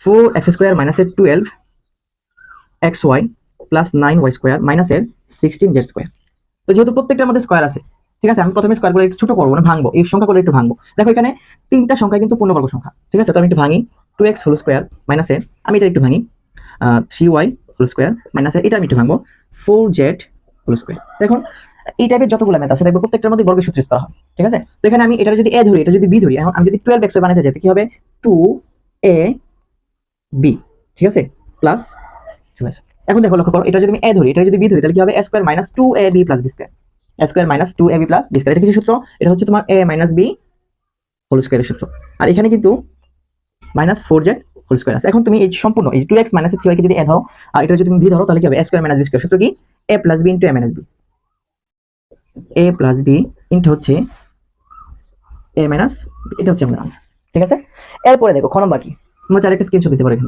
4x² minus এর 12xy plus 9y² minus এর 16z²। তো যেহেতু প্রত্যেকটার মধ্যে স্কয়ার আছে, ঠিক আছে, আমি প্রথমে স্কয়ারগুলো একটু ছোট করবো, মানে ভাঙবো, এই সংখ্যাগুলো একটু ভাঙবো। দেখো এখানে তিনটা সংখ্যা কিন্তু পূর্ণবর্গ সংখ্যা, ঠিক আছে। তো আমি একটু ভাঙি, 2x² মাইনাস এর, আমি এটা একটু ভাঙি 3y² মাইনাস এর, এটা আমি একটু ভাঙবো 4z²। দেখুন এই টাইপের যতগুলো ম্যাথ আছে দেখবো প্রত্যেকটার মধ্যে বর্গের সূত্র স্তর হয়, ঠিক আছে। তো এখানে আমি এটা যদি a ধরি, এটা যদি b ধরি, এখন আমি যদি 12x বানাতে যাই কি হবে 2ab, ঠিক আছে, প্লাস, ঠিক আছে। এখন দেখো লক্ষ্য করো, এটা যদি আমি a ধরি, এটা যদি b ধরি, তাহলে কি হবে a² minus 2ab plus b², a² minus 2ab plus b²। এটা কিছু সূত্র, এটা হচ্ছে তোমার a মাইনাস b হোল স্কয়ারের সূত্র। আর এখানে কিন্তু মাইনাস 4z² আছে। এখন তুমি এই সম্পূর্ণ এই 2x মাইনাস 3y কে যদি a ধরো আর এটা যদি তুমি b ধরো, তাহলে কি হবে a² মাইনাস b²। সূত্র কি a plus b into a minus b, a plus b into হচ্ছে a মাইনাস, এটা হচ্ছে আমাদের আনসার, ঠিক আছে। এরপরে দেখো খ নম্বর কি, তোমরা চাইলে একটা স্ক্রিনশট দিতে পারো এখানে।